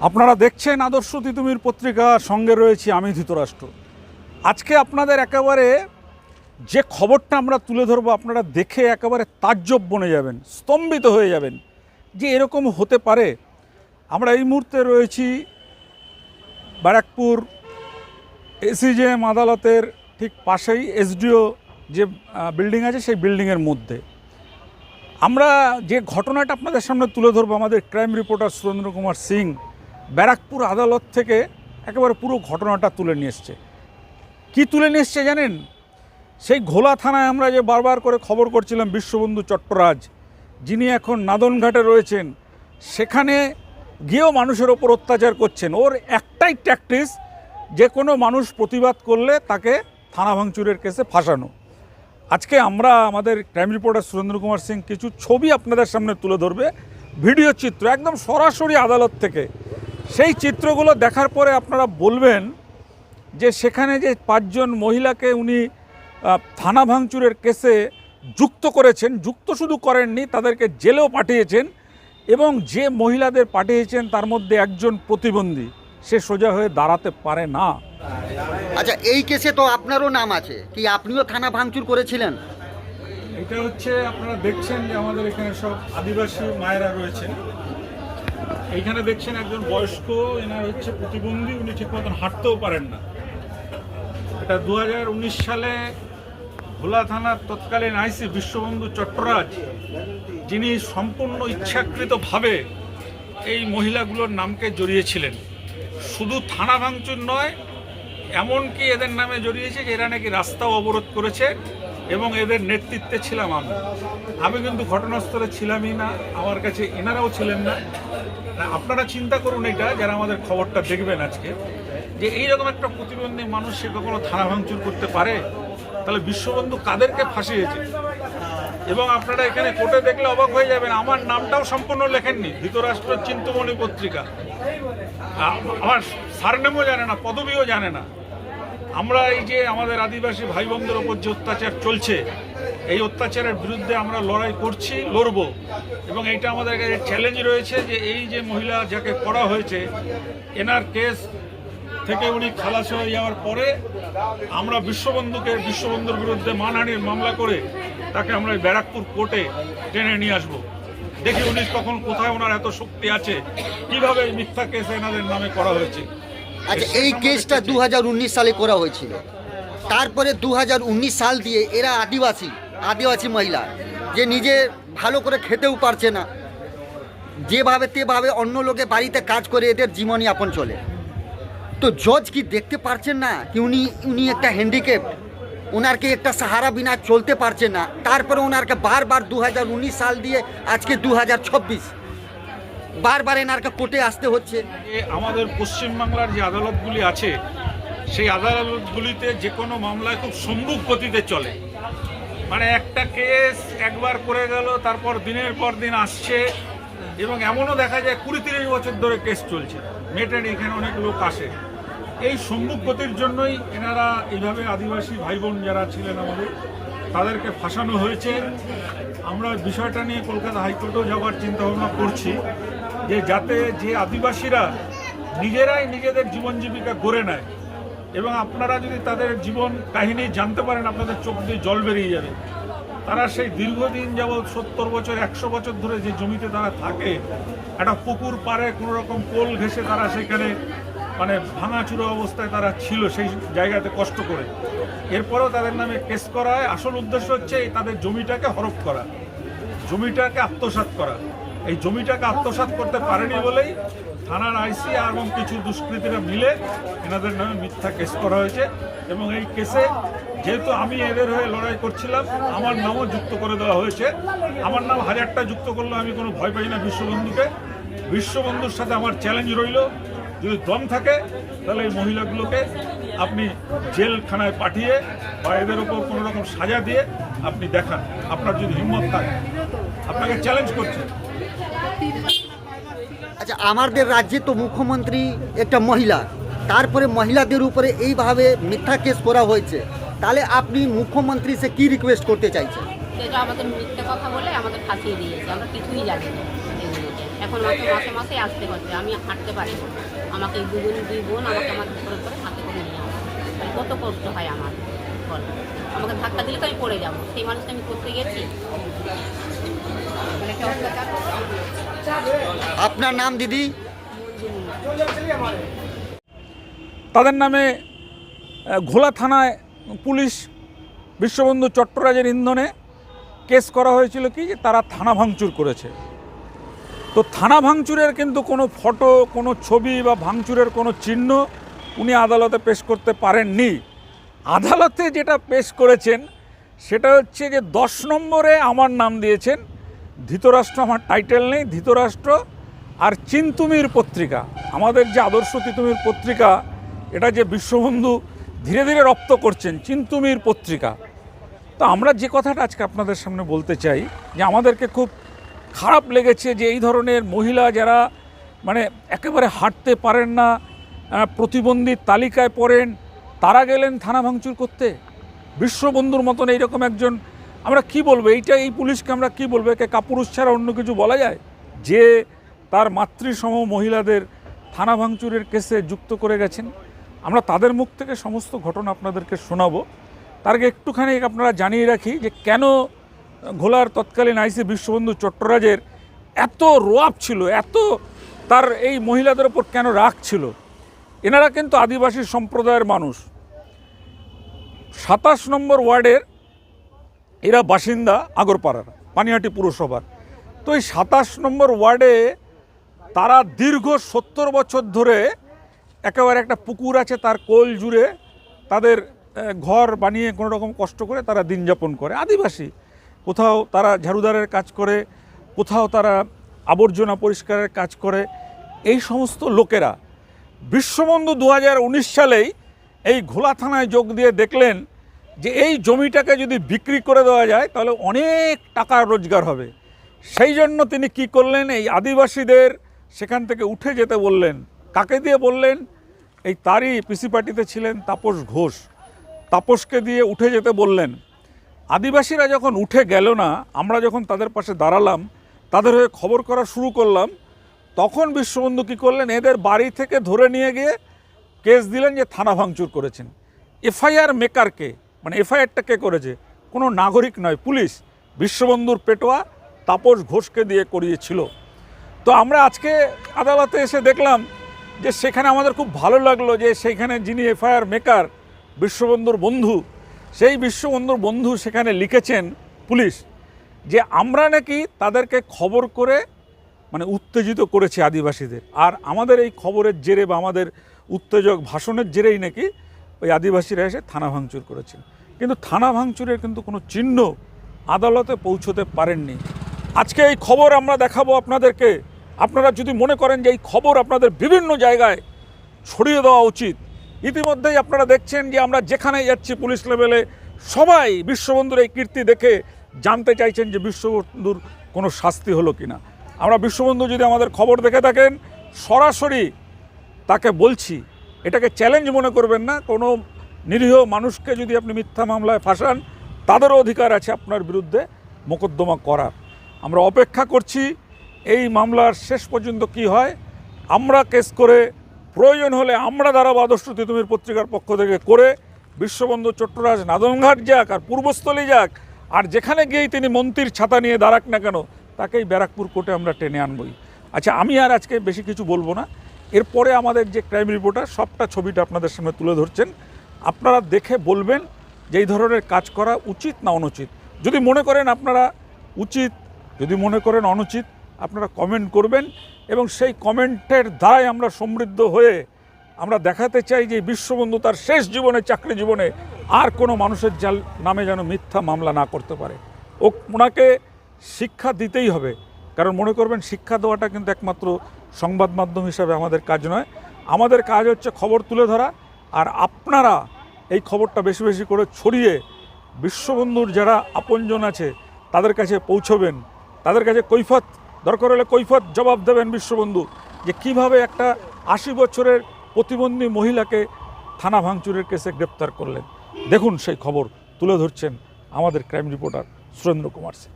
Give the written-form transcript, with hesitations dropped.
আপনারা দেখছেন আদর্শ তিতুমির পত্রিকা, সঙ্গে রয়েছি আমি ধৃতরাষ্ট্র। আজকে আপনাদের একেবারে যে খবরটা আমরা তুলে ধরবো, আপনারা দেখে একেবারে তাজ্জব বনে যাবেন, স্তম্ভিত হয়ে যাবেন যে এরকম হতে পারে। আমরা এই মুহূর্তে রয়েছি ব্যারাকপুর এসিজেএম আদালতের ঠিক পাশেই এসডিও যে বিল্ডিং আছে সেই বিল্ডিংয়ের মধ্যে। আমরা যে ঘটনাটা আপনাদের সামনে তুলে ধরবো, আমাদের ক্রাইম রিপোর্টার সুরেন্দ্র কুমার সিং ব্যারাকপুর আদালত থেকে একেবারে পুরো ঘটনাটা তুলে নিয়ে এসছে। কী তুলে নিয়ে এসছে জানেন? সেই ঘোলা থানায় আমরা যে বারবার করে খবর করছিলাম, বিশ্ববন্ধু চট্টরাজ যিনি এখন নাদনঘাটে রয়েছেন, সেখানে গিয়েও মানুষের ওপর অত্যাচার করছেন। ওর একটাই ট্যাকটিস, যে কোনো মানুষ প্রতিবাদ করলে তাকে থানা ভাঙচুরের কেসে ফাঁসানো। আজকে আমরা আমাদের ক্রাইম রিপোর্টার সুরেন্দ্র কুমার সিং কিছু ছবি আপনাদের সামনে তুলে ধরবে, ভিডিও চিত্র একদম সরাসরি আদালত থেকে। সেই চিত্রগুলো দেখার পরে আপনারা বলবেন যে সেখানে যে 5 জন মহিলাকে উনি থানা ভাঙচুরের কেসে যুক্ত করেছেন, যুক্ত শুধু করেননি, তাদেরকে জেলেও পাঠিয়েছেন। এবং যে মহিলাদের পাঠিয়েছেন তার মধ্যে একজন প্রতিবন্ধী, সে সোজা হয়ে দাঁড়াতে পারে না। আচ্ছা, এই কেসে তো আপনারও নাম আছে, কি আপনিও থানা ভাঙচুর করেছিলেন? এটা হচ্ছে আপনারা দেখছেন যে আমাদের এখানে সব আদিবাসী মায়েরা রয়েছেন। এইখানে দেখছেন একজন বয়স্ক, এনার হচ্ছে প্রতিবন্ধী, উনি ঠিক মতন হাঁটতেও পারেন না। এটা 2019 সালে ভোলা থানার তৎকালীন আইসি বিশ্ববন্ধু চট্টরাজ, যিনি সম্পূর্ণ ইচ্ছাকৃতভাবে এই মহিলাগুলোর নামকে জড়িয়েছিলেন। শুধু থানা ভাঙচুর নয়, এমনকি এদের নামে জড়িয়েছে যে এরা নাকি রাস্তাও অবরোধ করেছে, এবং এদের নেতৃত্বে ছিলাম আমি কিন্তু ঘটনাস্থলে ছিলামই না, আমার কাছে এনারাও ছিলেন না। আপনারা চিন্তা করুন এটা, যারা আমাদের খবরটা দেখবেন আজকে, যে এইরকম একটা প্রতিবন্ধী মানুষ সে কখনো থানা ভাঙচুর করতে পারে? তাহলে বিশ্ববন্ধু কাদেরকে ফাঁসিয়েছে? এবং আপনারা এখানে কোর্টে দেখলে অবাক হয়ে যাবেন, আমার নামটাও সম্পূর্ণ লেখেননি। ধৃতরাষ্ট্র চিন্তামণি পত্রিকা, আমার সারনেমও জানে না, পদবিও জানে না। আমরা এই যে আমাদের আদিবাসী ভাই বোনদের ওপর যে অত্যাচার চলছে, এই অত্যাচারের বিরুদ্ধে আমরা লড়াই করছি, লড়ব। এবং এইটা আমাদের কাছে চ্যালেঞ্জ রয়েছে যে এই যে মহিলা যাকে করা হয়েছে, এনার কেস থেকে উনি খালাস হয়ে যাওয়ার পরে আমরা বিশ্ববন্ধুর বিরুদ্ধে মানহানির মামলা করে তাকে আমরা ব্যারাকপুর কোর্টে টেনে নিয়ে আসবো। দেখি উনি তখন কোথায়, ওনার এত শক্তি আছে, কিভাবে মিথ্যা কেস এনাদের নামে করা হয়েছে। আচ্ছা, এই কেসটা 2019 সালে করা হয়েছিল। তারপরে 2019 সাল দিয়ে এরা আদিবাসী মহিলা, যে নিজে ভালো করে খেতেও পারছে না, যেভাবে তেভাবে অন্য লোকে বাড়িতে কাজ করে এদের জীবনযাপন চলে। তো জজ কি দেখতে পারছেন না কি উনি একটা হ্যান্ডিক্যাপ, ওনারকে একটা সাহারা বিনা চলতে পারছে না? তারপরে ওনারকে বারবার 2019 সাল দিয়ে আজকে 2026 বারবার এনারকে কোর্টে আসতে হচ্ছে। আমাদের পশ্চিমবাংলার যে আদালতগুলি আছে, সেই আদালতগুলিতে যে কোনো মামলায় খুব সম্মুখ গতিতে চলে। মানে একটা কেস একবার করে গেল, তারপর দিনের পর দিন আসছে, এবং এমনও দেখা যায় 20-30 বছর ধরে কেস চলছে। মেটেন এখানে অনেক লোক আসে। এই সম্মুখ গতির জন্যই এনারা এইভাবে আদিবাসী ভাই বোন যারা ছিলেন আমাদের, তাদেরকে ফাঁসানো হয়েছে। আমরা বিষয়টা নিয়ে কলকাতা হাইকোর্টেও যাওয়ার চিন্তাভাবনা করছি, যে যাতে যে আদিবাসীরা নিজেরাই নিজেদের জীবন জীবিকা গড়ে নেয়। এবং আপনারা যদি তাদের জীবন কাহিনী জানতে পারেন, আপনাদের চোখ দিয়ে জল বেরিয়ে যাবে। তারা সেই দীর্ঘদিন যাবৎ 70 বছর 100 বছর ধরে যে জমিতে তারা থাকে, একটা পুকুর পাড়ে কোনো রকম পোল ঘেঁষে তারা সেখানে মানে ভাঙাচুরো অবস্থায় তারা ছিল, সেই জায়গাতে কষ্ট করে। এরপরেও তাদের নামে কেস করা হয়। আসল উদ্দেশ্য হচ্ছে তাদের জমিটাকে হরপ করা, জমিটাকে আত্মসাৎ করা। এই জমিটাকে আত্মসাৎ করতে পারেনি বলেই থানার আইসি এবং কিছু দুষ্কৃতীরা মিলে এনাদের নামে মিথ্যা কেস করা হয়েছে। এবং এই কেসে যেহেতু আমি এদের হয়ে লড়াই করছিলাম, আমার নামও যুক্ত করে দেওয়া হয়েছে। আমার নাম 1000টা যুক্ত করলে আমি কোনো ভয় পাই না বিশ্ববন্ধুকে। বিশ্ববন্ধুর সাথে আমার চ্যালেঞ্জ রইল, যদি দম থাকে তাহলে এই মহিলাগুলোকে আপনি জেলখানায় পাঠিয়ে বা এদের ওপর কোনো রকম সাজা দিয়ে আপনি দেখান, আপনার যদি হিম্মত থাকে। আপনাকে চ্যালেঞ্জ করছি। আচ্ছা, আমাদের রাজ্যে তো মুখ্যমন্ত্রী একটা মহিলা, তারপরে মহিলাদের উপরে এইভাবে মিথ্যা কেস করা হয়েছে, তাহলে আপনি মুখ্যমন্ত্রী সে কি রিকোয়েস্ট করতে চাইছেন? আমাদের মিথ্যা কথা বলে আমাদের ফাঁসিয়ে দিয়েছে, আমরা কিছুই জানি না। এখন আমাকে মাসে মাসে আসতে হচ্ছে, আমি হাঁটতে পারি না। আমাকে দুই বোন আমাকে আমার ধরে করে হাতে করে নিয়ে আসে। তাহলে কত কষ্ট হয় আমার, বল। আমাকে ধাক্কা দিলে তো আমি পড়ে যাবো, সেই মানুষটা আমি করতে গেছি। আপনার নাম দিদি? তাদের নামে ঘোলা থানায় পুলিশ বিশ্ববন্ধু চট্টরাজের ইন্ধনে কেস করা হয়েছিল কি, যে তারা থানা ভাঙচুর করেছে। তো থানা ভাঙচুরের কিন্তু কোনো ফটো, কোনো ছবি বা ভাঙচুরের কোনো চিহ্ন উনি আদালতে পেশ করতে পারেননি। আদালতে যেটা পেশ করেছেন সেটা হচ্ছে যে 10 নম্বরে আমার নাম দিয়েছেন। ধৃতরাষ্ট্র আমার টাইটেল নেই, ধৃতরাষ্ট্র আর চিন্তুমির পত্রিকা, আমাদের যে আদর্শ তিতুমির পত্রিকা, এটা যে বিশ্ববন্ধু ধীরে ধীরে রপ্ত করছেন, চিন্তুমির পত্রিকা। তো আমরা যে কথাটা আজকে আপনাদের সামনে বলতে চাই, যে আমাদেরকে খুব খারাপ লেগেছে যে এই ধরনের মহিলা যারা মানে একেবারে হাঁটতে পারেন না, প্রতিবন্ধীর তালিকায় পড়েন, তারা গেলেন থানা ভাঙচুর করতে। বিশ্ববন্ধুর মতন এইরকম একজন, আমরা কি বলবো, এই পুলিশকে আমরা কি বলবো? একে কাপুরুষ ছাড়া অন্য কিছু বলা যায়? যে তার মাতৃসম মহিলাদের থানা ভাঙচুরের কেসে যুক্ত করে গেছেন। আমরা তাদের মুখ থেকে সমস্ত ঘটনা আপনাদেরকে শোনাবো। তার আগে একটুখানি আপনারা জানিয়ে রাখি যে কেন ঘোলার তৎকালীন আইসি বিশ্ববন্ধু চট্টরাজের এত রোয়াব ছিল, এত তার এই মহিলাদের ওপর কেন রাগ ছিল। এনারা কিন্তু আদিবাসী সম্প্রদায়ের মানুষ, 27 নম্বর ওয়ার্ডের এরা বাসিন্দা, আগরপাড়ার পানিহাটি পুরসভার। তো এই 27 নম্বর ওয়ার্ডে তারা দীর্ঘ 70 বছর ধরে একেবারে একটা পুকুর আছে তার কোল জুড়ে তাদের ঘর বানিয়ে কোনো রকম কষ্ট করে তারা দিন যাপন করে। আদিবাসী, কোথাও তারা ঝাড়ুদারের কাজ করে, কোথাও তারা আবর্জনা পরিষ্কারের কাজ করে। এই সমস্ত লোকেরা বিশ্ববন্ধু 2019 সালেই এই ঘোলা থানায় যোগ দিয়ে দেখলেন যে এই জমিটাকে যদি বিক্রি করে দেওয়া যায় তাহলে অনেক টাকা রোজগার হবে। সেই জন্য তিনি কি করলেন, এই আদিবাসীদের সেখান থেকে উঠে যেতে বললেন। কাকে দিয়ে বললেন? এই তারই পিসি পার্টিতে ছিলেন তাপস ঘোষ, তাপসকে দিয়ে উঠে যেতে বললেন। আদিবাসীরা যখন উঠে গেল না, আমরা যখন তাদের পাশে দাঁড়ালাম, তাদের হয়ে খবর করা শুরু করলাম, তখন বিশ্ববন্ধু কী করলেন, এদের বাড়ি থেকে ধরে নিয়ে গিয়ে কেস দিলেন যে থানা ভাঙচুর করেছেন। এফআইআর মেকারকে, মানে এফআইআরটা কে করেছে? কোনো নাগরিক নয়, পুলিশ বিশ্ববন্ধুর পেটোয়া তাপস ঘোষকে দিয়ে করিয়েছিল। তো আমরা আজকে আদালতে এসে দেখলাম যে সেখানে আমাদের খুব ভালো লাগলো যে সেইখানে যিনি এফআইআর মেকার, বিশ্ববন্ধুর বন্ধু, সেই বিশ্ববন্ধুর বন্ধু সেখানে লিখেছেন পুলিশ যে আমরা নাকি তাদেরকে খবর করে মানে উত্তেজিত করেছি আদিবাসীদের, আর আমাদের এই খবরের জেরে বা আমাদের উত্তেজক ভাষণের জেরেই নাকি ওই আদিবাসীরা এসে থানা ভাঙচুর করেছেন। কিন্তু থানা ভাঙচুরের কিন্তু কোনো চিহ্ন আদালতে পৌঁছতে পারেননি। আজকে এই খবর আমরা দেখাবো আপনাদেরকে। আপনারা যদি মনে করেন যে এই খবর আপনাদের বিভিন্ন জায়গায় ছড়িয়ে দেওয়া উচিত, ইতিমধ্যেই আপনারা দেখছেন যে আমরা যেখানে যাচ্ছি পুলিশ লেভেলে সবাই বিশ্ববন্ধুর এই কীর্তি দেখে জানতে চাইছেন যে বিশ্ববন্ধুর কোনো শাস্তি হলো কিনা। আমরা বিশ্ববন্ধু যদি আমাদের খবর দেখে থাকেন, সরাসরি তাকে বলছি, এটাকে চ্যালেঞ্জ মনে করবেন না। কোনো নিরীহ মানুষকে যদি আপনি মিথ্যা মামলায় ফাঁসান, তাদেরও অধিকার আছে আপনার বিরুদ্ধে মোকদ্দমা করার। আমরা অপেক্ষা করছি এই মামলার শেষ পর্যন্ত কি হয়। আমরা কেস করে প্রয়োজন হলে আমরা দাঁড়াবো আদর্শ তিতুমির পত্রিকার পক্ষ থেকে করে, বিশ্ববন্ধু চট্টরাজ নাদনঘাট যাক আর পূর্বস্থলী যাক, আর যেখানে গিয়েই তিনি মন্ত্রীর ছাতা নিয়ে দাঁড়াক না কেন, তাকেই ব্যারাকপুর কোর্টে আমরা টেনে আনবই। আচ্ছা, আমি আর আজকে বেশি কিছু বলবো না। এরপরে আমাদের যে ক্রাইম রিপোর্টার সবটা ছবিটা আপনাদের সামনে তুলে ধরছেন, আপনারা দেখে বলবেন যে এই ধরনের কাজ করা উচিত না অনুচিত। যদি মনে করেন আপনারা উচিত, যদি মনে করেন অনুচিত, আপনারা কমেন্ট করবেন এবং সেই কমেন্টের দ্বারাই আমরা সমৃদ্ধ হয়ে আমরা দেখাতে চাই যে বিশ্ববন্ধু তার শেষ জীবনে, চাকরি জীবনে আর কোনো মানুষের নামে যেন মিথ্যা মামলা না করতে পারে। ওনাকে শিক্ষা দিতেই হবে, কারণ মনে করবেন শিক্ষা দেওয়াটা কিন্তু একমাত্র সংবাদ মাধ্যম হিসাবে আমাদের কাজ নয়। আমাদের কাজ হচ্ছে খবর তুলে ধরা, আর আপনারা এই খবরটা বেশি বেশি করে ছড়িয়ে বিশ্ববন্ধুর যারা আপনজন আছে তাদের কাছে পৌঁছবেন, তাদের কাছে কৈফত, দরকার হলে কৈফত জবাব দেবেন বিশ্ববন্ধু যে কিভাবে একটা 80 বছরের প্রতিবন্ধী মহিলাকে থানা ভাঙচুরের কেসে গ্রেপ্তার করলেন। দেখুন সেই খবর তুলে ধরছেন আমাদের ক্রাইম রিপোর্টার সুরেন্দ্র কুমার সিং।